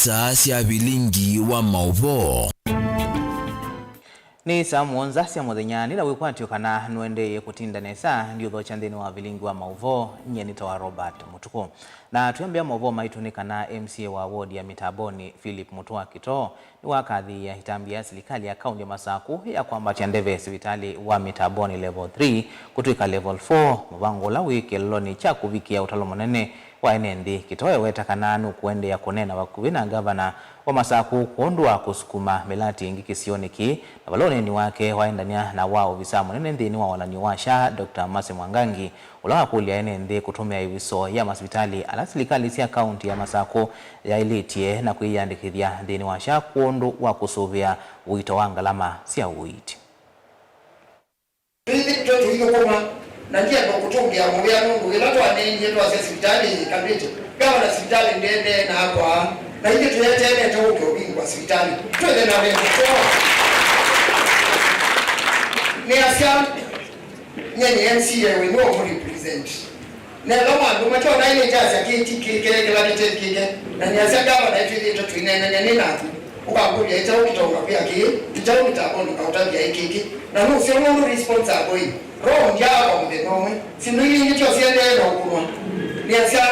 saa cia bilingi wa mauvo ni saa muonza cia muthenya nila wikwatio kana nwendeye kutinda nesa ndio thocha nthini wa bilingi wa mauvo nyenita wa Robert Mutuku na tuambia mauvo maitu ni kana MCA wa ward ya Mitaboni Philip Mutua Kito ni wakadhi ya hitambia serikali ya kaunti ya Masaku ya kwamba chandeve hospitali wa Mitaboni level 3 kutuika level 4 mvango la wiki loni cha kuvikia utalo munene wa NND Kitoe weta kananu kuende ya kunena wakuvina gavana wa Masaku kuondwa kusukuma melati ingi kisioniki na balone ni wake waendania na wao visamu NND ni wa walani washa Dr. Mase Mwangangi ulawa kulia NND kutumia ibiso ya hospitali ala serikali sia kaunti ya Masaku ya ilitie na kuiandikithia ndini washa kuondu wa kusuvia uito wa ngalama sia uiti na njia kwa kutungia mwea mungu ilato wanengi yetu wa hospitali kabiti gawa na hospitali ndende na hapa na hiki tuyetene tauke ubingu wa hospitali tuweze na wengu ni asia nyenye MCA we know who represent na loma ndo macho na ile jaza kiti kile kile na ni asia gawa na hivi vitu tuinene na nini natu ukakuja ita ukitoka pia kitao Mitaboni kautaja hiki na no sio no responsible roho njao mbenome sinuli ndicho siende na hukumu ni asia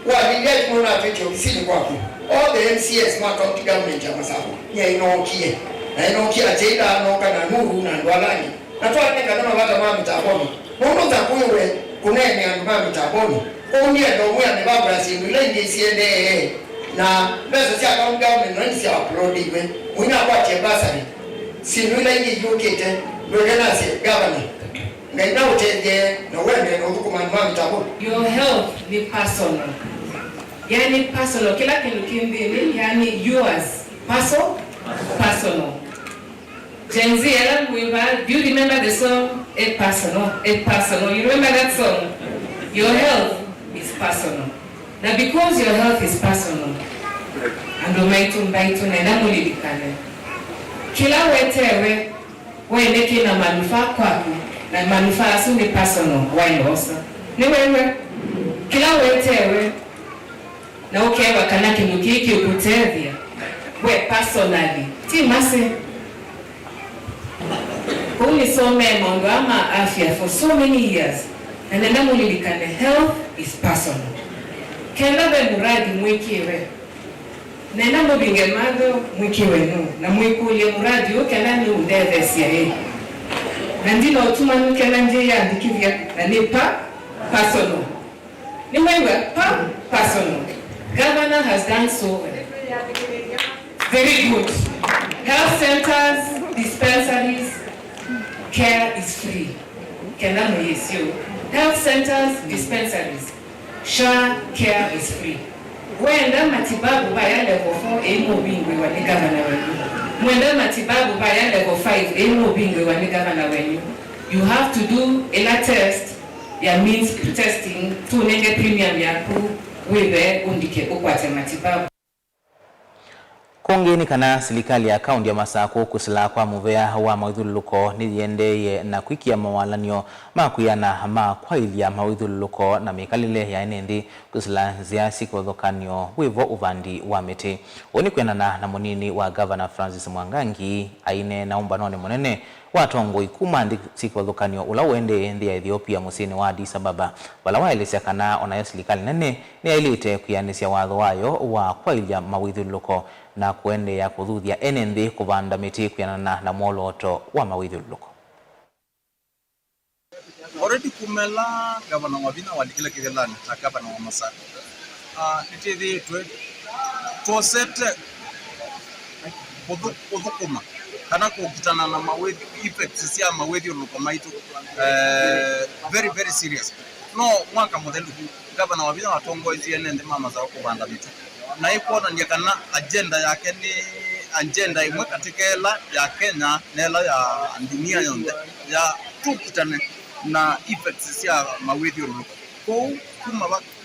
wa village mwana vitu kisini kwako all the MCS ma county government ya Masaku ya inokie na inokia jeda no kana nuru na ndwalani na toa neka kama wata mama Mitaboni mundo za kuwe kunene mama Mitaboni onye ndo mwe amebaba sinuli ndi siende na pesa cia county government ndio sia upload iwe unya kwa chebasari sinuli ndi yokete We're say governor. Your health ni personal. Yani personal. Kila kitu kimbili yani yours. Personal. Gen Z, do you remember the song? A personal. You remember that song? Your health is personal. Now because your health is personal, and umaitu nenda mulilikane. Kila wetewe wende na manufaa kwako na manufaa si ni personal wayosa ni wewe kila wetewe na ukewa kana kindu kiki ukutethia we personally ti mase unisome mambo ama afya for so many years na nenda mulilikane health is personal kenda be muradi mwikiwe nenda mbinge mado mwikiwe no na mwikulie muradi ukenda ni udeve siye na ndino tumanu kenda nje ya ndikivya na ni personal ni wewe personal. Governor has done so very good. Health centers, dispensaries, care is free. Kenda mwesio health centers, dispensaries, SHA care is free. Wenda matibabu baya level 4 emo bingwe wa ni gavana wenu. Wenda matibabu baya level 5 emo bingwe wa ni gavana wenu. You have to do a test ya means testing to nenge premium yaku wewe undike ukwate matibabu. Kongeni kana serikali ya kaunti ya Masaku kusila kwa muvea wa mawithuluko niyendeye na kwikia mawalanio makuyana kwa ilia mawithuluko na mikalile ya NND kusila ziasi kuthokanio wivo uvandi wa miti. Oni kuenana na munini wa Governor Francis Mwangangi aine na umbanone munene watongo ikuma ndi sikothokanio ula wende ndi ya Ethiopia musini wa Addis Ababa wala waelesya kana onayo serikali nene ni ailite kuyanisya watho wayo wa kwa ilia mawithuluko na kuende ya kuthuthia NND kuvanda miti kuyanana na mwoloto wa mawithuluko. Already kumela gavana wabina walikile kigelani na gavana wa Masaku. Nitithi tuosete kuthukuma kana kukitana na mawethi effects cia mawithuluko maitu very very serious. No mwaka muthelu gavana wabina watongoizie NND mama za kuvanda miti. Na ikuona ni kana agenda yake ni agenda imwe katika ya Kenya na ya dunia yote ya tukitane na effects cia mawithuluko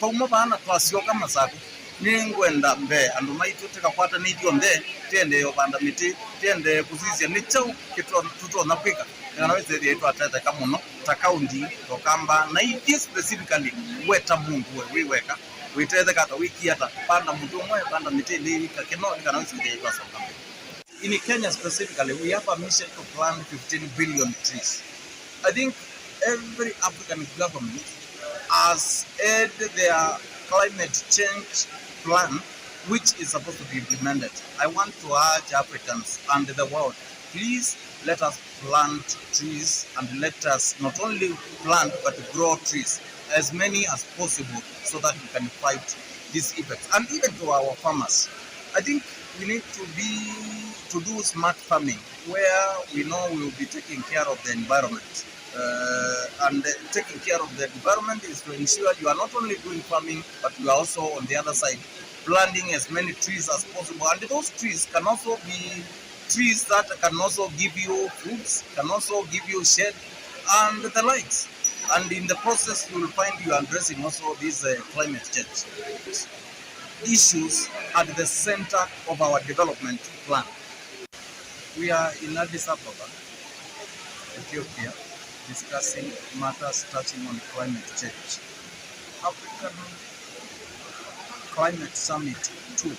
kuma bana twasio kama Masaku ni ngwenda mbe andu maitu tikakwata ni thionde tiende yo banda miti tiende kuzizia ni chau tutona kwika kana weze yetu atete kama muno ta county to kamba na ithie specifically weta mungu we weka uitethe kata wiki hata panda mtu mmoja panda miti ili kakeno kana usije kwa sababu. In Kenya specifically, we have a mission to plant 15 billion trees. I think every African government has had their climate change plan, which is supposed to be implemented. I want to urge Africans and the world, please let us plant trees, and let us not only plant but grow trees, as many as possible, so that we can fight these effects. And even to our farmers, I think we need to do smart farming, where we know we will be taking care of the environment. And taking care of the environment is to ensure you are not only doing farming, but you are also on the other side planting as many trees as possible. And those trees can also be trees that can also give you fruits, can also give you shade and the likes. And in the process, you will find you are addressing also these climate change issues at the center of our development plan. We are in Addis Ababa, Ethiopia, discussing matters touching on climate change. African Climate Summit 2,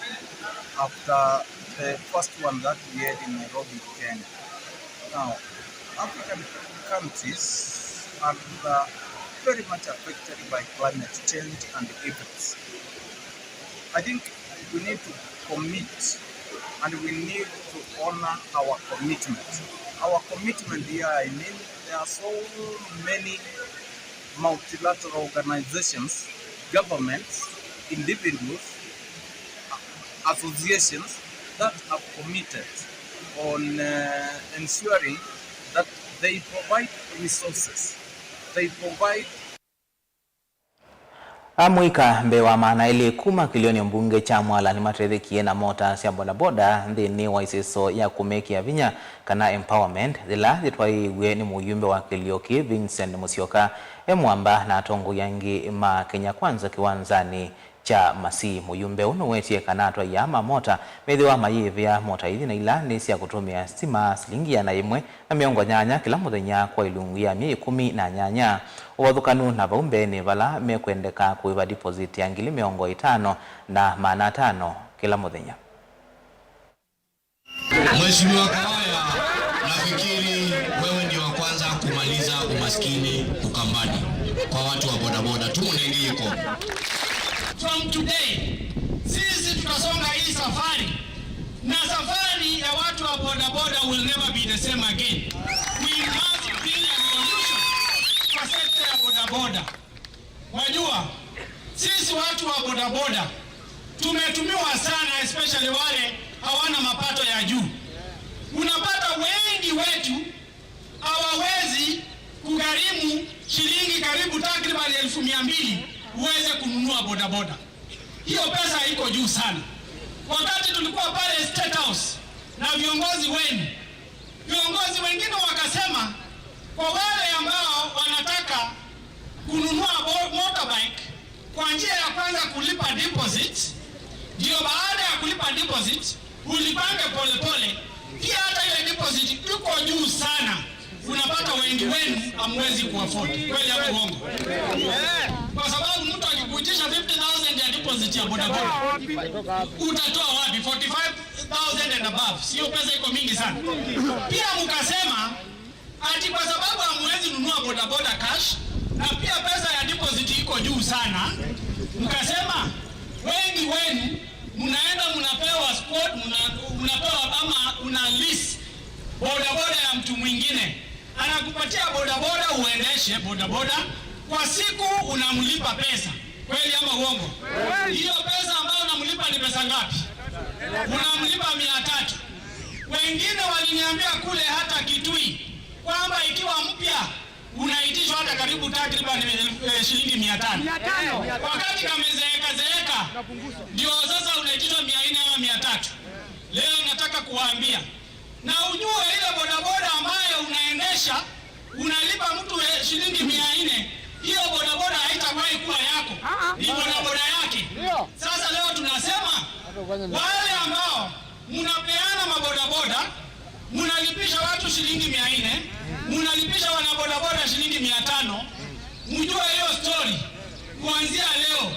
after the first one that we had in Nairobi, Kenya. Now, African countries are very much affected by climate change and effects. I think we need to commit, and we need to honor our commitment. Our commitment here, I mean, there are so many multilateral organizations, governments, individuals, associations that have committed on ensuring that they provide resources, they provide Amwika mbewa maana ili kuma kilioni mbunge cha mwala ni matrethi kiena mota sia bodaboda ndini wa isiso ya kumeki ya vinya kana empowerment zila zitwai we ni muyumbe wa kilioki Vincent Musyoka emwamba na atongo yangi ma Kenya Kwanza kiwanzani cha masi muyumbe unuwetie kanatwa ya mamota medhiwa mayivya mota hithi na ila nisi ya kutumia stima silingi ya na imwe na miongo nyanya kila muthenya kwa ilungu ya 10 na nyanya uwathukanu na vaumbe ni vala mekwendeka kuiva deposit ya ngili miongo 5 na maana 5 kila muthenya. Mheshimiwa Kawaya, nafikiri wewe ndio wa kwanza kumaliza umaskini Ukambani kwa watu wa bodaboda. Tumunengi yuko. From today, sisi tutasonga hii safari, na safari ya watu wa bodaboda will never be the same again. We must bring a revolution kwa sekta ya bodaboda. Wajua, sisi watu wa bodaboda tumetumiwa sana, especially wale hawana mapato ya juu. Unapata wengi wetu hawawezi kugharimu shilingi karibu takriban 1200 uweze kununua bodaboda. Hiyo pesa iko juu sana. Wakati tulikuwa pale State House na viongozi wengine wakasema kwa wale ambao wanataka kununua motorbike, kwa njia ya kwanza kulipa deposit, ndio baada ya kulipa deposit ulipange pole. Pia hata ile deposit iko juu sana. Unapata wengi wenu hamwezi kuafford. Kweli hapo uongo? Kwa sababu mtu akikuitisha 50,000 ya deposit ya bodaboda, utatoa wapi? 45,000 and above. Sio pesa iko mingi sana. Pia mkasema ati kwa sababu hamwezi nunua bodaboda cash na pia pesa ya deposit iko juu sana, mkasema wengi wenu mnaenda mnapewa spot, mnapewa ama una lease bodaboda ya mtu mwingine. Anakupatia bodaboda uendeshe bodaboda, kwa siku unamlipa pesa. Kweli ama uongo? Hiyo pesa ambayo unamlipa ni pesa ngapi? Unamlipa 300. Wengine waliniambia kule hata Kitui kwamba ikiwa mpya unaitishwa hata karibu takriban shilingi 500. Wakati kamezeeka ndio sasa unaitishwa 400 ama 300. Leo nataka kuwaambia, na ujue ile bodaboda ambayo unaendesha unalipa mtu shilingi 400, hiyo bodaboda haitawahi kuwa yako, ni bodaboda yake. Sasa leo tunasema wale ambao mnapeana mabodaboda, mnalipisha watu shilingi 400, mnalipisha wanabodaboda shilingi 500, mjue hiyo story kuanzia leo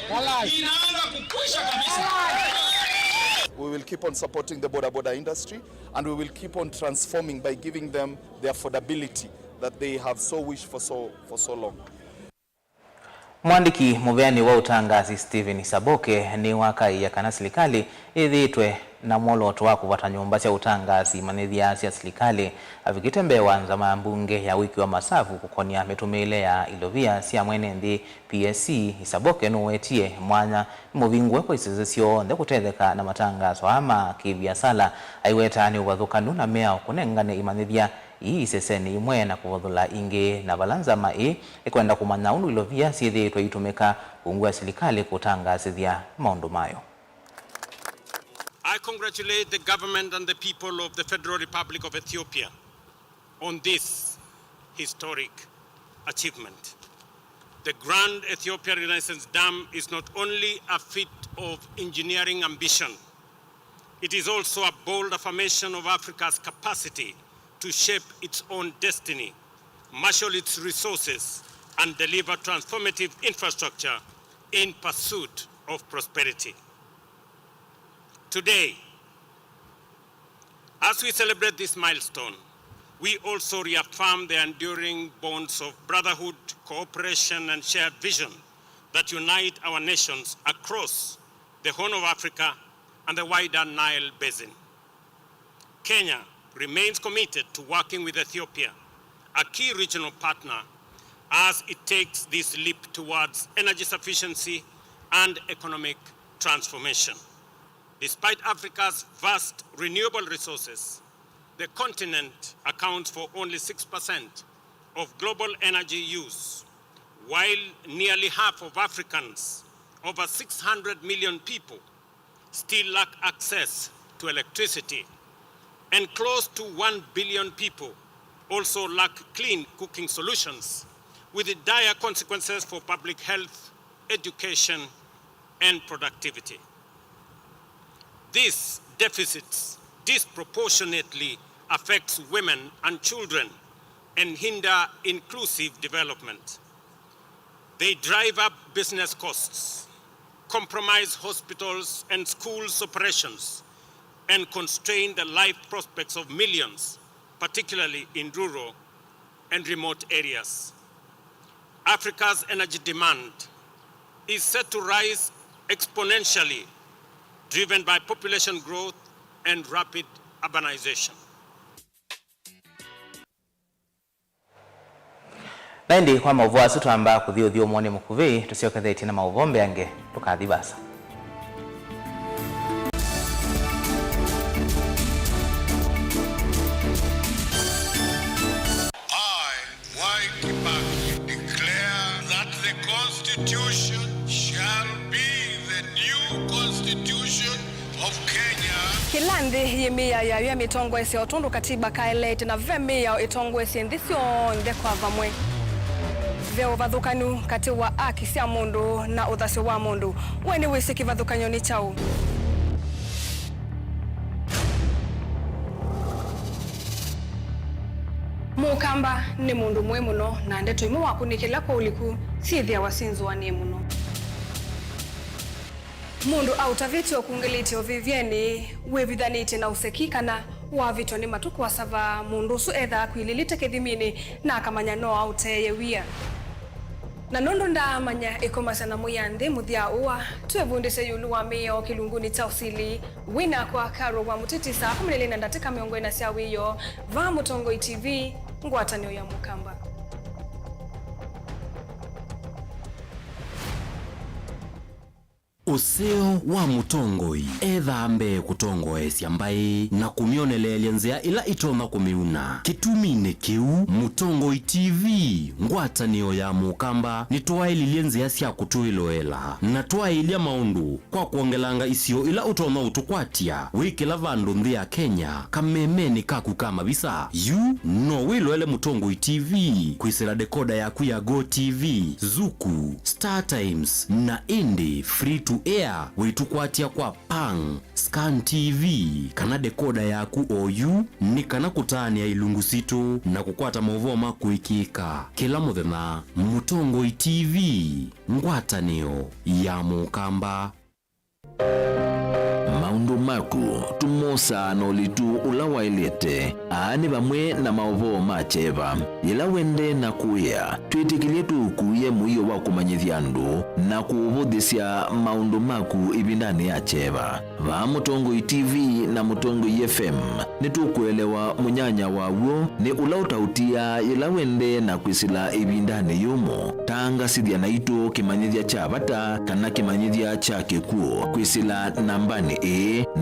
inaanza Kwisha kabisa. We will keep on supporting the boda industry, and we will keep on transforming by giving them the affordability that they have so wished for so long. Mwandiki muveani wa utangazi Stephen Isaboke ni wakai ya kana serikali ithiitwe na mwoloto wa kuvata nyumba cia utangazi manithia cia serikali avikitembewa nzama mbunge ya wiki wa masavu kukonia mitumile ya ilovia cia mwene nthi PSC. Isaboke nuwetie mwanya muvingwe kwa isizesio nthe kutetheka na matangazo ama kibiasala aiweta ni uvathukanu na meao kunengane imanithia ii iseseni imwe na kuvathula ingi na balanzama ikwenda kumanya undu ilovia ciithitwe itumika ungwe serikali kutangazithia maundu mayo. I congratulate the government and the people of the Federal Republic of Ethiopia on this historic achievement. The Grand Ethiopia Renaissance Dam is not only a feat of engineering ambition, it is also a bold affirmation of Africa's capacity to shape its own destiny, marshal its resources, and deliver transformative infrastructure in pursuit of prosperity. Today, as we celebrate this milestone, we also reaffirm the enduring bonds of brotherhood, cooperation, and shared vision that unite our nations across the Horn of Africa and the wider Nile Basin. Kenya remains committed to working with Ethiopia, a key regional partner, as it takes this leap towards energy sufficiency and economic transformation. Despite Africa's vast renewable resources, the continent accounts for only 6% of global energy use, while nearly half of Africans, over 600 million people, still lack access to electricity, and close to 1 billion people also lack clean cooking solutions, with dire consequences for public health, education, and productivity. These deficits disproportionately affect women and children and hinder inclusive development. They drive up business costs, compromise hospitals and schools' operations, and constrain the life prospects of millions, particularly in rural and remote areas. Africa's energy demand is set to rise exponentially, driven by population growth and rapid urbanization. Naindi kwa mauvu asu tuamba kuthiuthio mwone mukuvi tusioketheti na mauvombe ange tukathibasa. Kilandi yimia ya mitongo ese otundu katiba kaelete na vemi ya itongo ese ndisio ndekwa vamwe. Veo vathukanu kati wa aki cia mundu na uthasyo wa mundu. Weni wisi kivathukanyo ni chau. Mukamba ni mundu mwe muno na ndeto imu wakunikila kwa uliku sithia wasinzwa ni muno. Mundu autavitio kungelitio vivyeni wevithanite na usekikana wavitwa ni matuku wa sava mundu su etha kwililite kithimini na akamanya no auteye wia. Na nondo ndamanya ikomasana muyanthi muthia uwa tuevundise yulu wa mio kilunguni cha usili wina kwa karo wa mutitisa 14 ndatika miongo ina cia wiyo va Mutongoi TV ngwatanio ya Mukamba. Useo wa Mutongoi ethambe kutongoesya mbai na kumionelelia nzia ila itona kumiuna kitumine kiu. Mutongoi TV ngwatanio ya Mukamba nitwaililie nzia cia kutuiloela na twailia maundu kwa kuongelanga isio ila utona utukwatia wikila vandu nthi ya Kenya kamemeni kaku kama visa yu no wiloele Mutongoi TV kwisira dekoda yaku ya Go TV, Zuku, Star Times na Indie Free to Air witukwatia kwa Pang, Scan TV kana dekoda yaku OU ni kana kutania ilungu situ na kukwata mauvoma kuikika kila muthenya. Mutongoi TV ngwatanio ya Mukamba. maundu maku tumosa no litu ulawailete aani bamwe na maovo macheva ila wende na kuya twitikilie tukuye muyo wa kumanyithia andu na kuuvudhisya maundu maku ibindani ya cheva va Mutongoi TV na Mutongoi FM nitukuelewa munyanya wawo ni ulautautia ila wende na kwisila ibindani yumo tanga sithia na itu kimanyithia cha bata kana kimanyithia cha kikuo kwisila nambani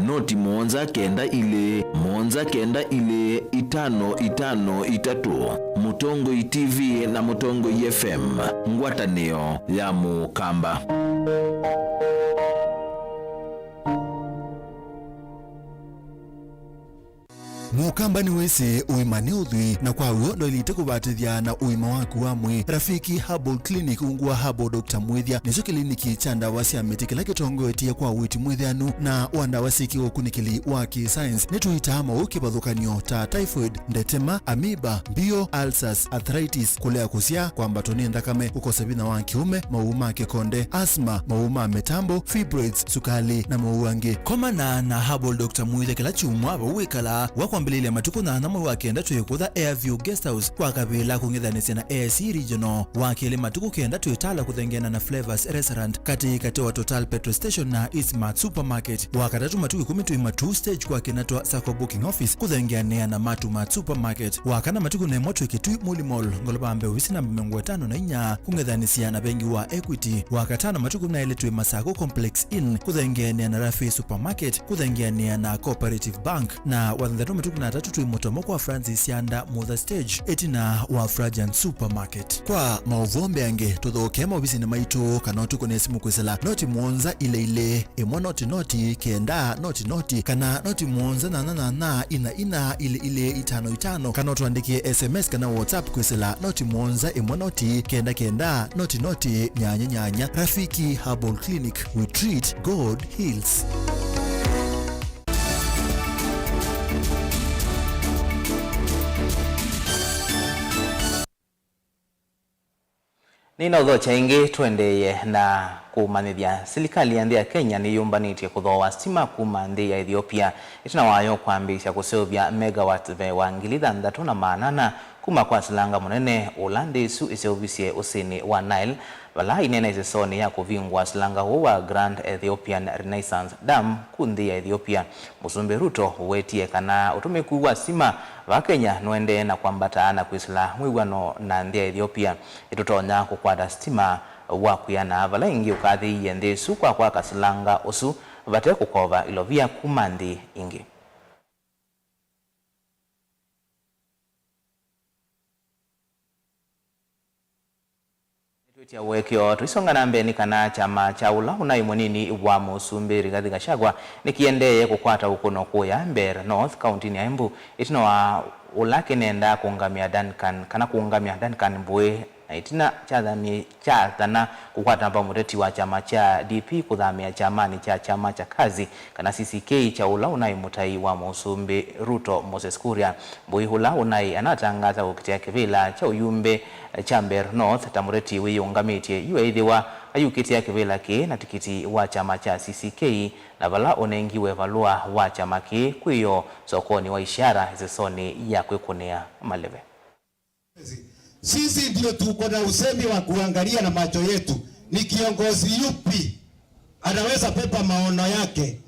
noti monza kenda ile 5553 Mutongoi TV na Mutongoi FM ngwatanio ya Mukamba. Mukamba ni wese uimane udhui na kwa uo ndo ilite kubatithia na uima waku wa mwi Rafiki Herbal Clinic ungua Herbal Dr. Mwithia nicho kliniki cha ndawa cia miti kila kitongoetie kwa witi mwithianu na wandawa siki ukunikili wa ki-science nituita mauki bathukanio ta typhoid, ndetema, amoeba, bio, ulcers, arthritis, kulea kusia kwa mbatoni thakame, ukosebina wa kiume, mauma kikonde, asthma, mauma metambo, fibroids, sukali na mauangi. Komana na Herbal Dr. Mwithia kila chumwa wawikala wakwambilile matuku na namwe wakenda tuyekutha Airview Guest House kwa kabila kungithanisia na AIC Regional wakili matuku kenda tuyetala kuthengena na Flavors Restaurant kati wa Total Petrol Station na Eastmart Supermarket wakatatu matuku 10 tuima stage kwa kinatwa Sacco Booking Office kuthengena na Mart Supermarket wakana matuku ne moto kitui Muli Mall ngolobambe wisi na 54 kungithanisia na bengi wa Equity wakatana matuku na ile tuima Sacco Complex Inn kuthengena na Rafi Supermarket kuthengena na Cooperative Bank na wathandatu matuku na tatu tuimotomoko wa Francis Yanda Mother Stage etina wa Fragrant Supermarket kwa mauvombe yange tuthoke mobisi ni maito kanotu kone simu kwesela noti mwonza ile emo noti kenda noti kana noti mwonza na ina ile 55 kana tuandikie SMS kana WhatsApp kwesela noti mwonza emo noti kenda noti nyanya. Rafiki Herbal Clinic, we treat, God heals. Nina udhocha ingi tuendeye na kumanithia serikali ya Kenya ni yumbanite kuthoa stima kuma nthi ya Ethiopia itina wayo kwambisha kuseuvya megawatt ve wa 6,800 kuma kwa silanga munene ulandesu iseuvisie usini wa Nile wala inene isesoni ya kuvingwa silanga wa Grand Ethiopian Renaissance Dam kunthi ya Ethiopia. Musumbi Ruto wetie kana utumiku wa stima wa Kenya nwende na kwambata na kwisila mwigwano na nthi ya Ethiopia itutonya kukwada stima wa kuyana vala ingi ukathi yendesu kwa kasilanga usu vate kukova ilovia kumandi ingi. Tuitia uwekio tuisonga na mbeni kana chama cha ulauna imonini wa Musumbi Rigathi Gachagua nikiendeye kukwata ukono kuya Mbeere North County ni Embu itino wa ulake nenda kuungamia Duncan Mbue na itina chathana kukwata pamuteti wa chama cha DP kuthamia chamani cha chama cha kazi kana CCK cha ulauna imutai wa Musumbi Ruto Moses Kuria. Mbui hula unai anatangaza kukitia kivila cha uyumbe cha Mbeere North tamureti wiyungamitie yuaithiwa ayukitia kivila ki na tikiti wa chama cha CCK na vala onengiwe valua wa chama ki kuyo sokoni wa ishara zesoni ya kwekunia maleve. Sisi ndio tuko na usemi wa kuangalia na macho yetu ni kiongozi yupi anaweza pepa maono yake.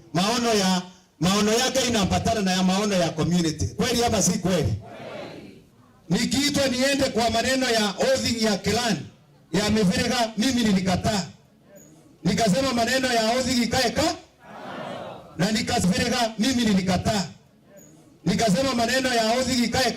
Maono yake inaambatana na ya maono ya community. Kweli ama si kweli? Nikiitwa niende kwa maneno ya oathing ya clan ya Miviriga, mimi nilikataa. Nikasema maneno ya oathing ikae na nikasifiriga, mimi nilikataa. Nikasema maneno ya oathing ikae